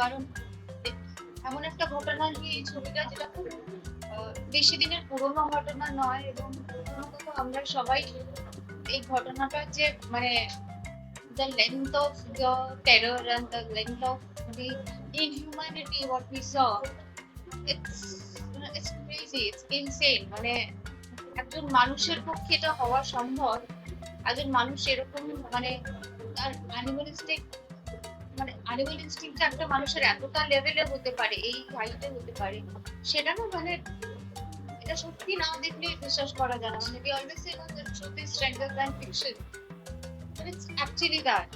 কারণ এমন একটা ঘটনা নিয়ে এই ছবিটা, যেটা খুব বেশি দিনের পুরোনো ঘটনা নয়, এবং প্রথমত আমরা সবাই এই ঘটনাটার যে মানে the length of the terror and the length of the inhumanity what we saw, it's crazy, it's insane. মানে একজন মানুষের পক্ষে এটা হওয়া সম্ভব? একজন মানুষ এরকম মানে তার অ্যানিমালিস্টিক মানে অ্যানিমাল ইনস্টিংক্ট একটা মানুষের এতটা লেভেলে হতে পারে, এই হাইটে হতে পারে, সেটা না মানে এটা সত্যি না দেখলে বিশ্বাস করা যায় না। মানে we always say that truth is stranger than fiction, but it's actually that.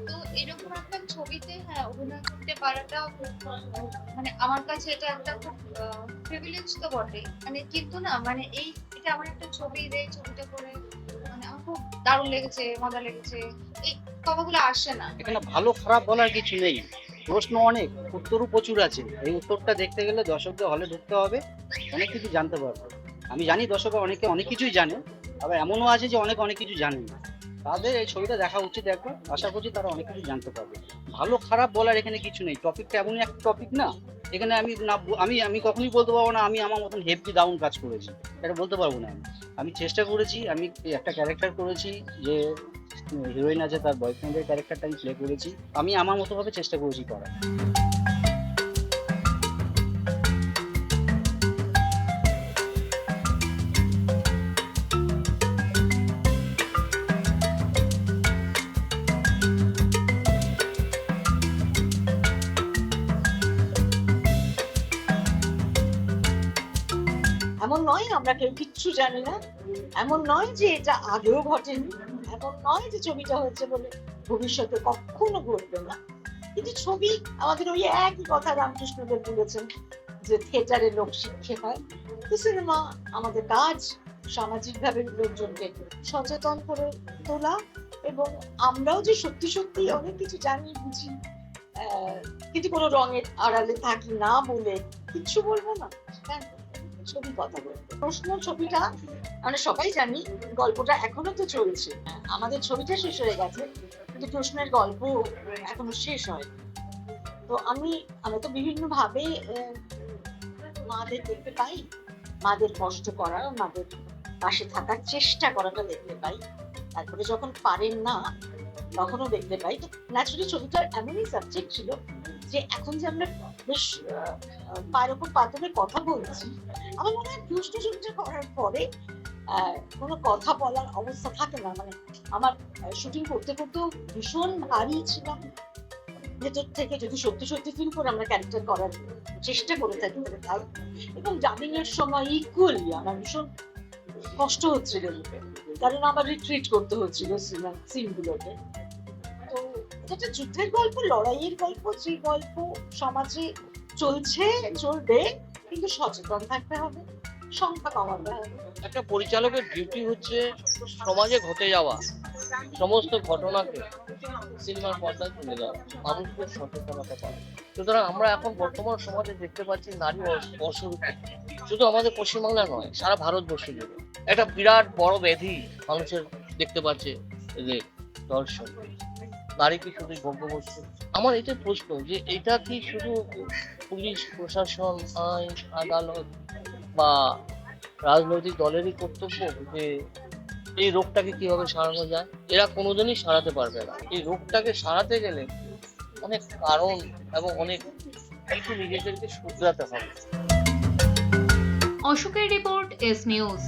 তো এরকম একটা ছবিতে হ্যাঁ অভিনয় করতে পারাটা মানে আমার কাছে এটা একটা খুব প্রিভিলেজ তো বটেই, মানে কিন্তু না মানে এটা আমার একটা ছবি, এই ছবিটা করে মানে আমার খুব দারুণ লেগেছে, মজা লেগেছে, এই কথাগুলো আসে না। এখানে ভালো খারাপ বলার কিছু নেই, প্রশ্ন অনেক, উত্তরও প্রচুর আছে। এই উত্তরটা দেখতে গেলে দর্শকদের হলে ঢুকতে হবে, অনেক কিছু জানতে পারবে। আমি জানি দর্শকরা অনেকে অনেক কিছুই জানে, আবার এমনও আছে যে অনেক কিছু জানে না। তাদের এই ছবিটা দেখা উচিত একবার, আশা করছি তারা অনেক কিছু জানতে পারবে। ভালো খারাপ বলার এখানে কিছু নেই, টপিকটা এমনই একটা টপিক না, এখানে আমি কখনোই বলতে পারবো না আমি আমার মতন হেভি দারুণ কাজ করেছি, এটা বলতে পারবো না। আমি চেষ্টা করেছি, আমি একটা ক্যারেক্টার করেছি যে হিরোইন আছে, তার বয়ফ্রেন্ডের ক্যারেক্টারটা আমি প্লে করেছি, আমি আমার মতো ভাবে চেষ্টা করেছি করার। এমন নয় আমরা কেউ কিচ্ছু জানি না, এমন নয় যে এটা আগেও ঘটেনি, এমন নয় যে ছবিটা হয়েছে বলে ভবিষ্যতে কখনো ঘটবে না। কিন্তু ছবি আমাদের ওই একই কথা রামকৃষ্ণদেব বলেছেন যে থিয়েটারে লোক শিক্ষে হয়, তো সিনেমা আমাদের কাজ সামাজিকভাবে লোকজনকে সচেতন করে তোলা, এবং আমরাও যে সত্যি সত্যি অনেক কিছু জানি বুঝি, কিন্তু কোনো রঙের আড়ালে থাকি না বলে কিচ্ছু বলবো না। ছবি কথা বলবো, প্রশ্ন ছবিটা আমরা সবাই জানি, গল্পটা এখনো তো চলছে, আমাদের ছবিটা শেষ হয়ে গেছে কিন্তু প্রশ্নের গল্প এখনো শেষ হয়নি। তো আমরা তো বিভিন্ন ভাবে মাদের দেখতে পাই, মাদের কষ্ট করা, মাদের পাশে থাকার চেষ্টা করাটা দেখতে পাই, তারপরে যখন পারেন না তখনও দেখতে পাই। তো ন্যাচুরালি ছবিটার এমনই সাবজেক্ট ছিল যে এখন যে আমরা বেশ পায়ের ওপর পাতলে কথা বলছি, আমার মনে হয় প্রশ্ন ছবিটা করার পরে কোনো কথা বলার অবস্থা থাকে না। মানে আমার শুটিং করতে করতেও ভীষণ ভারী ছিলাম ভেতর থেকে, যদি সত্যি সত্যি ফিল করে আমরা ক্যারেক্টার করার চেষ্টা করে থাকি তাই, এবং ডাবিং এর সময় ইকুয়ালি আমার ভীষণ কষ্ট হচ্ছিল, কারণ আমার রিট্রিট করতে হচ্ছিল সিনগুলোতে। তো এটা যুদ্ধের গল্প, লড়াইয়ের গল্প, যে গল্প সমাজে চলছে, চলবে, কিন্তু সচেতন থাকতে হবে, সংখ্যা কমাতে হবে। একটা পরিচালকের ডিউটি হচ্ছে সমাজে ঘটে যাওয়া সমস্ত ঘটনাকে সিনেমার পর্দায় তুলে দেওয়া, মানুষকে সচেতনতা করা। সুতরাং আমরা এখন বর্তমান সমাজে দেখতে পাচ্ছি নারী অসুরক্ষা, শুধু আমাদের পশ্চিমবাংলা নয়, সারা ভারতবর্ষ জুড়ে একটা বিরাট বড় ব্যাধি মানুষের দেখতে পাচ্ছে যে দর্শন। নারী কি শুধু ভোগ্যবস্তু? আমার এটাই প্রশ্ন যে এটা কি শুধু পুলিশ প্রশাসন, আইন আদালত বা রাজনৈতিক দলেরই কর্তব্য যে এই রোগটাকে কিভাবে সারানো যায়? এরা কোনোদিনই সারাতে পারবে না। এই রোগটাকে সারাতে গেলে অনেক কারণ এবং অনেক কিছু নিজেদেরকে শুধরাতে হবে। অশোকের রিপোর্ট, এস নিউজ।